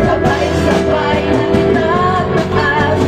Sabay-sabay na tinataas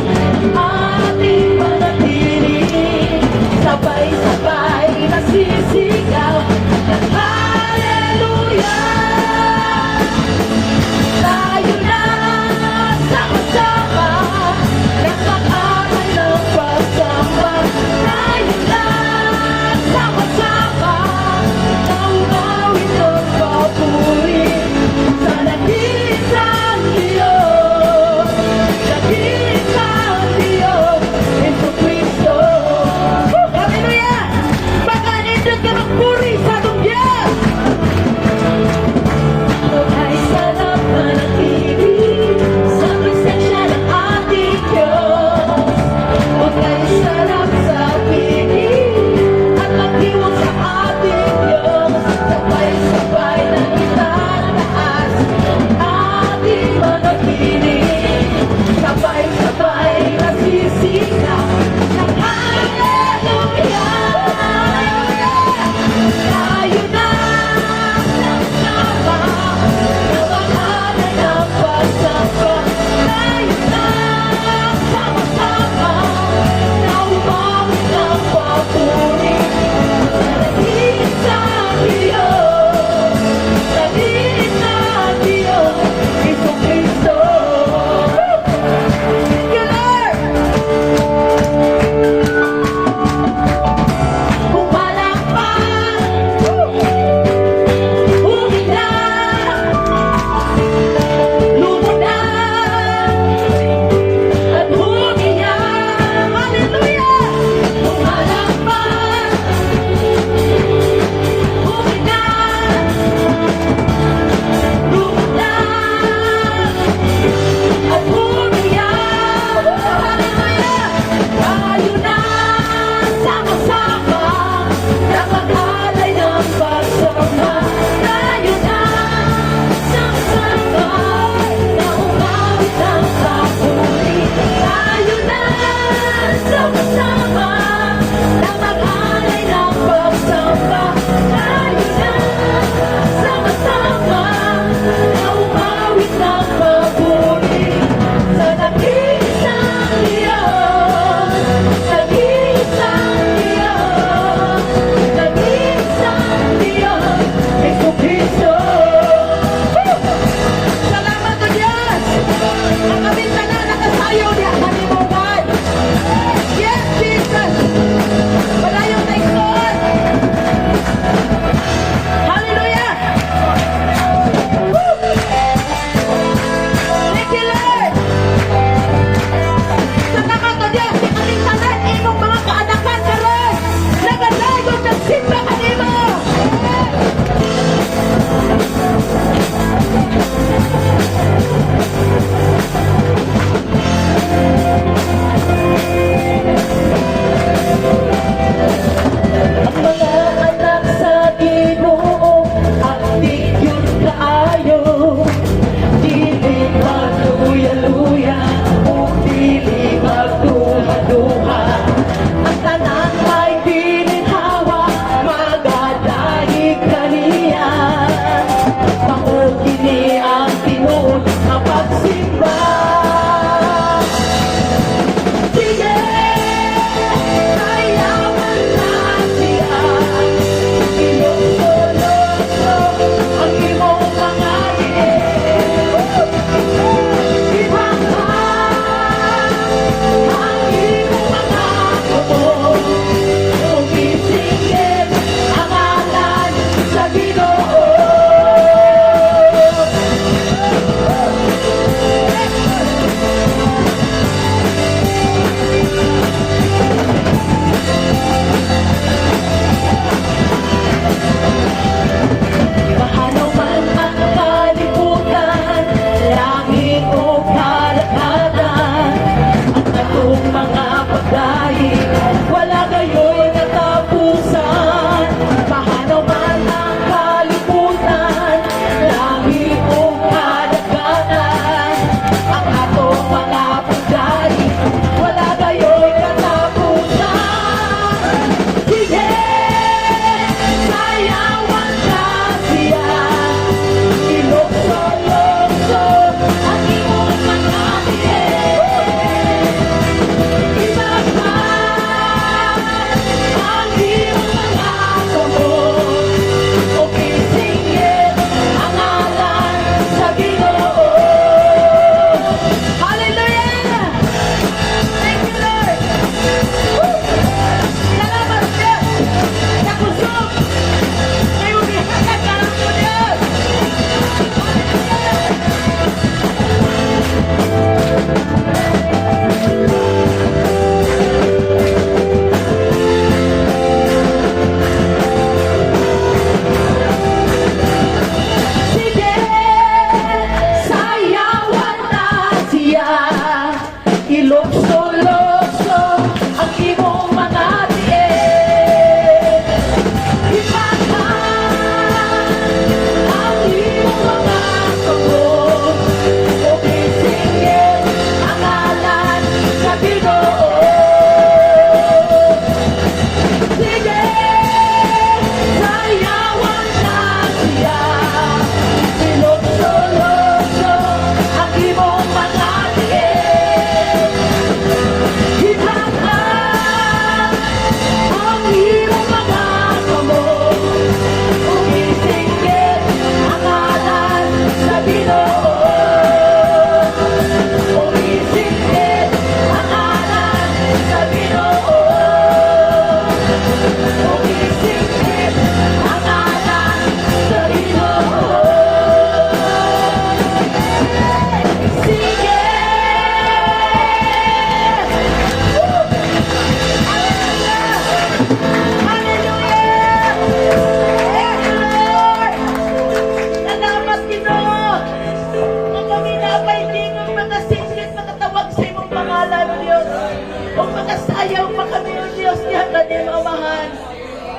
Nakasayaw pa kami, O Diyos, diyan ka din mamahan.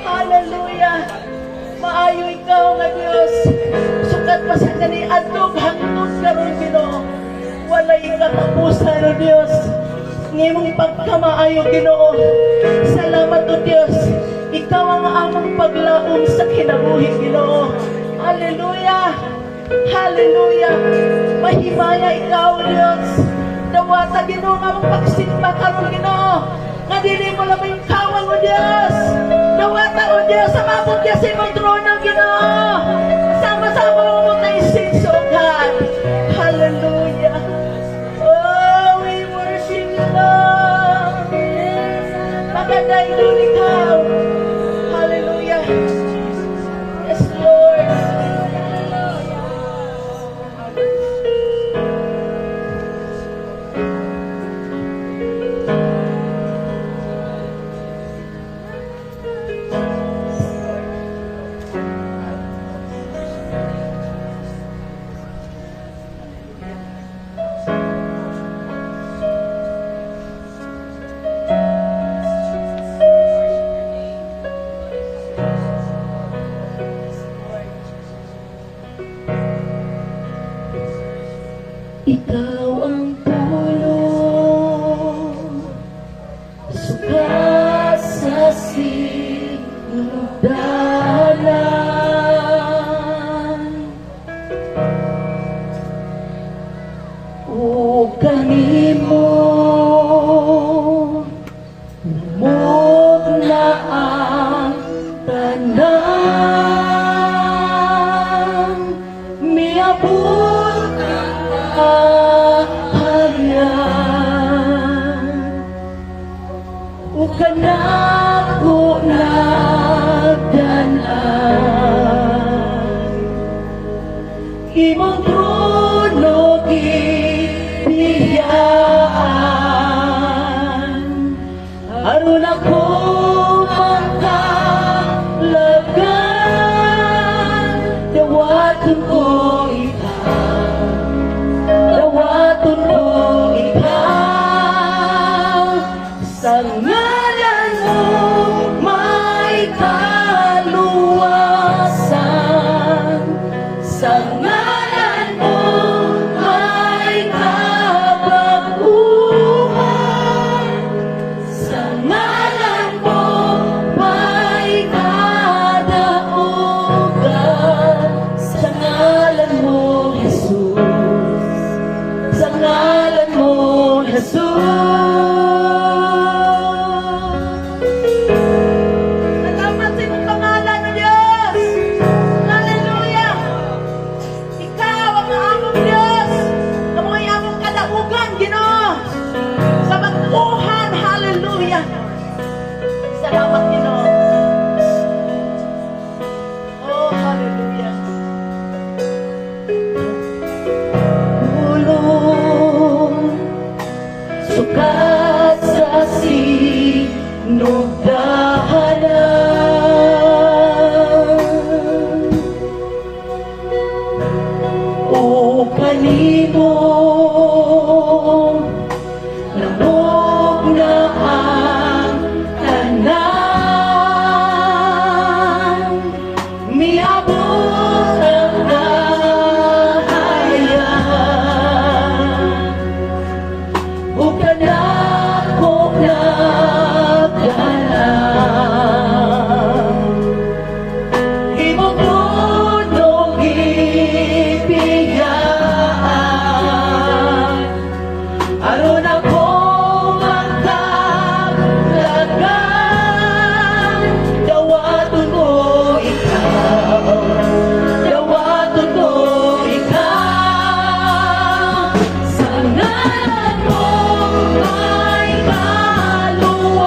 Hallelujah. Maayo ikaw nga Diyos. Sukat pa sa kani adlog hangtod karon Ginoo. Walay katapusan, O Diyos. Ngimong pagkamaayo, Ginoo. Salamat, O Diyos. Ikaw ang among paglaom sa kinabuhi, Ginoo. Hallelujah. Hallelujah. Mahimaya ikaw, O Diyos. Dawata, Ginoo, nga mong pagsimba karon, Ginoo. Nga dili mo lang yung kawang, O Diyos. Dawata, O Diyos, sa mabot niya sa imong trono, Ginoo. Sama-sama mo tayo sinso, God. Hallelujah. Oh, we worship you, Lord. Magandang doon ikaw. Hallelujah. Yes, Lord. Ikaw ang pulong, sukat sa sinugdanan. O kanimo, lumog na ang tanan, miabot kaharian. O kanako nagdanan, imong trono gibiyaan, aron ako magkalagan. Dawaton ko ikaw, dawaton ko ikaw, sa ngalan mo may kaluwasan, sa ngalan mo may kabaguhan, sa ngalan mo may kadaugan, sa ngalan mo Jesus, sa ngalan mo Jesus. Salamat sa iyong pangalan, O Diyos. Hallelujah. Ikaw ang among Diyos. Kamoy among kadaugan, Ginoo. Sa magtuhan, hallelujah. Salamat, Ginoo. Oh, hallelujah. Pulong, sukat sa sinugdanan. O kanino, lamog na ang tanan, miabot ang kaharian. O kanako nagdanan, imong trono gibiyaan, aron ako magkalagan. Dawaton ko ikaw, dawaton ko ikaw, sa ngalan mo may kaluwasan.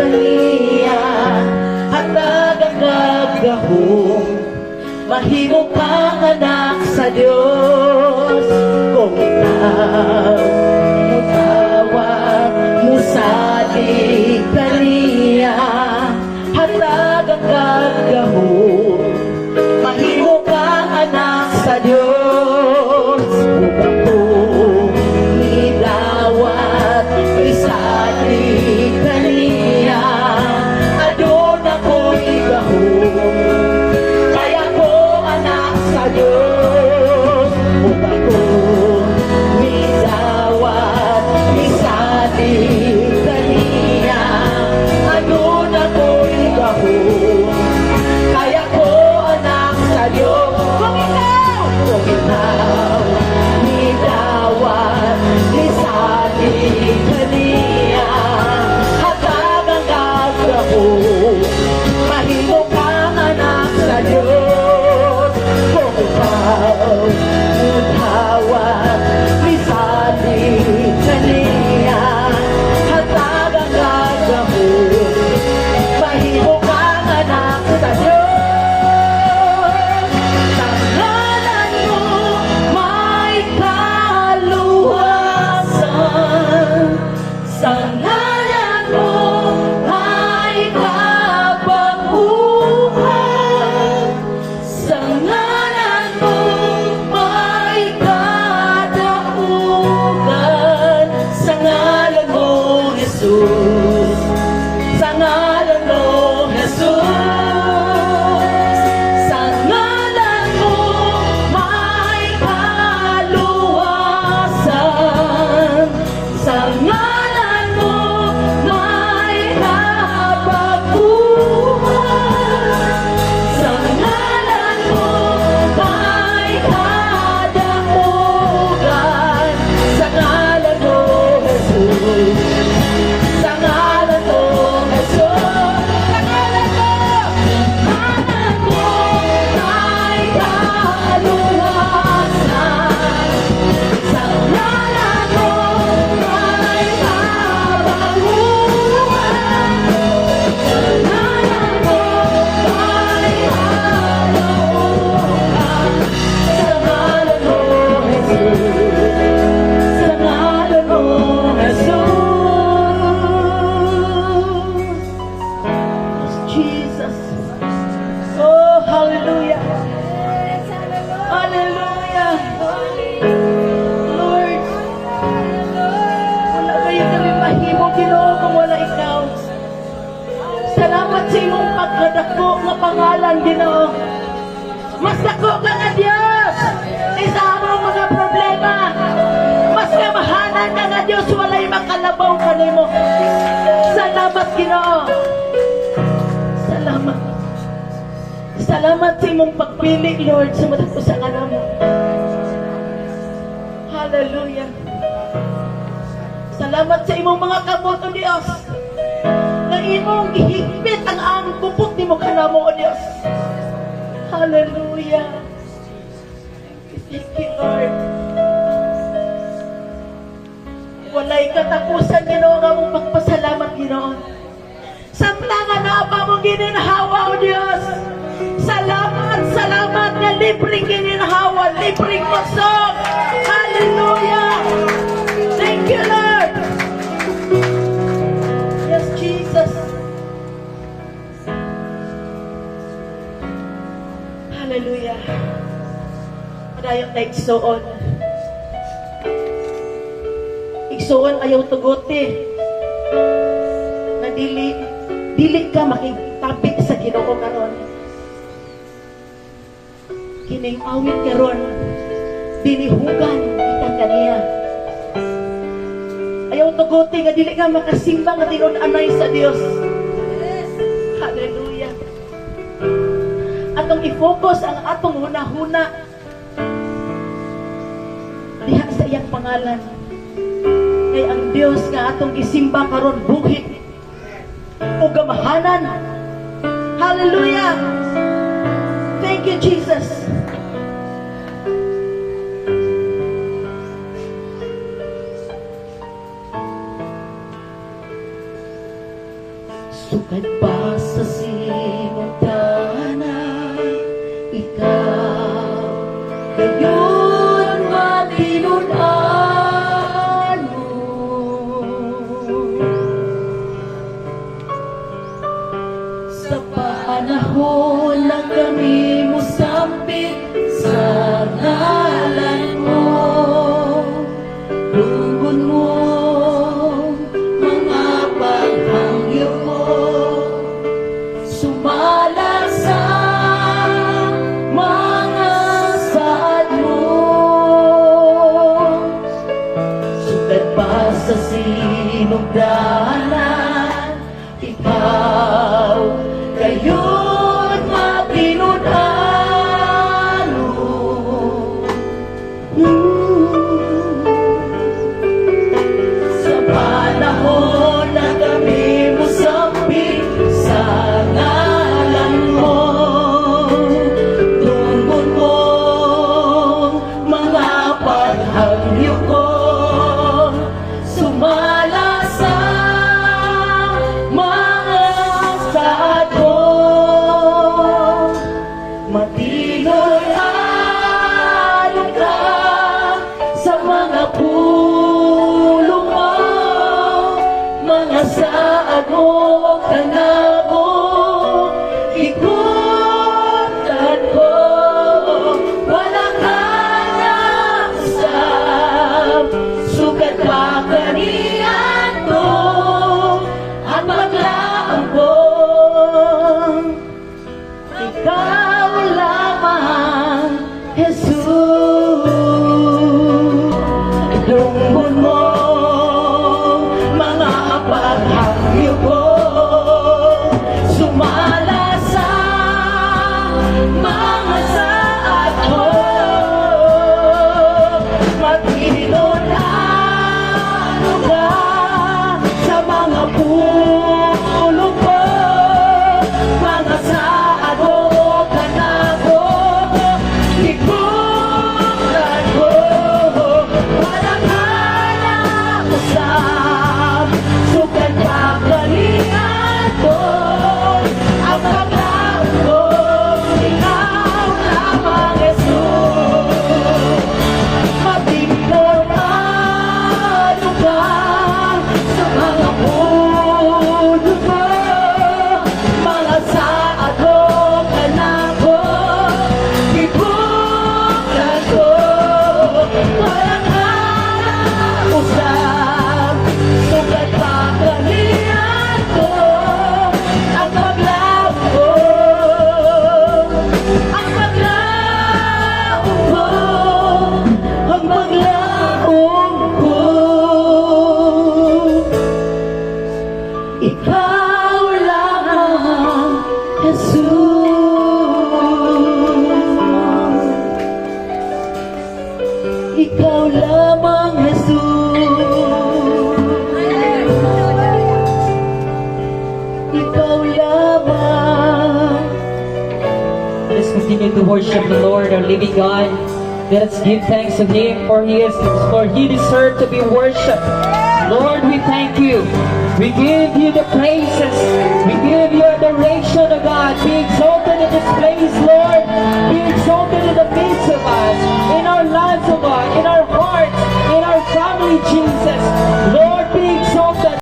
kaniya hatag ang gagahong mahimo kang anak sa Dios kung ikaw mutawag musali kaniya hatag ang gagahong mahimo kang anak sa Dios upang ko nidawat isali kaniya adon ako'y gahong kaya ko anak sa Diyos upang ko nidawat isali kaniya adon ako'y gahong kaya ko anak sa Diyos kung ikaw nidawat isali kaniya hatag ang gagahong mahimo kang anak sa Diyos kung ikaw utawat isali kaniya hatag ang gagahong mahimo kang anak sa Diyos sa ngalan mo may kaluwasan sa ngalan mo may kapanguhan sa ngalan mo may kadaugan sa ngalan mo Jesus sa ngalan mo Jesus sa ngalan mo may kaluwasan sa ngalan mo may kapaguhan sa ngalan mo may kadaugan sa ngalan mo Jesus sa ngalan mo Jesus sa ngalan mo may kaluwasan sa ngalan mo may kapanguhan sa ngalan mo may kadaugan sa ngalan mo Jesus sa ngalan mo Jesus oh hallelujah hallelujah Lord wala kayo kami mahimo Ginoo kung wala ikaw salamat sa imong pagkadako nga pangalan Ginoo mas dako ka nga Dios isa among mga problema mas kamahanan ka nga Dios walay makalabaw kanimo salamat Ginoo salamat salamat sa imong pagpili Lord sa madako sa ngalan mo hallelujah salamat sa imong mga kamot o Dios na imong gihigpit ang among kupot nimo kanamo o Dios hallelujah thank you Lord walay katapusan Ginoo nga mong magpasalamat Ginoo samtangan na pa mong gininhawa o Diyos salamat salamat nga libreng gininhawa libreng kusog hallelujah thank you Lord yes Jesus hallelujah madayot na igsuon ayaw tugote na dili ka makitabi sa Ginoo karon kining awit karon dinihugan kita kaniya ayaw tugote nga dili ka makasimba nga tinud-anay sa Dios hallelujah atong i-focus ang atong hunahuna diha sa iyang pangalan kay ang Dios nga atong gisimba karon buhi o gamahanan hallelujah thank you Jesus Sukat pa sa sinutanan, ikaw gayon matinunan mo. Sa panahon na kami musambit sa ngalan mo, lunggon mo mga paghangyo ko, sumala sa mga saad mo. Sukat pa sa sinugdanan, ikaw gayon matinunan mo. Sa panahon na kami musambit sa ngalan mo, tungkol mo mga paghangyo ko, sumala sa mga saad mo. Matinoy along ka sa mga pulong mo, mga saad mo kanako, ikutan ko, walang hanap usap, sugat pa kaniyan to, ang maglaang ko. Ikaw lamang, Jesus. Lungkot mo mga paghangyo ko, sumala sa mga saad ko. Matinunalo ka sa mga pulong ko, mga saad mo kanako, ikutan ko, walang hanap usap, sukat pa kaniyan ko, ang paglaon ko, ikaw lamang, Jesus. Matinunalo ka sa mga pulong ko, mga saad mo kanako, ikutan ko, walang hanap usap, sugat pa kaniyan ko, ang paglaon ko, ang paglaon ko, ang paglaon ko. Ikaw lamang, Jesus. Ikaw lamang, Jesus. Ikaw lamang. Let's continue to worship the Lord, our living God. Let us give thanks to Him, for He deserves to be worshipped. Lord, we thank You. We give You the praises. We give You adoration, O God. Be exalted in this place, Lord. Be exalted in the midst of us, in our lives, O God, in our hearts, in our family, Jesus.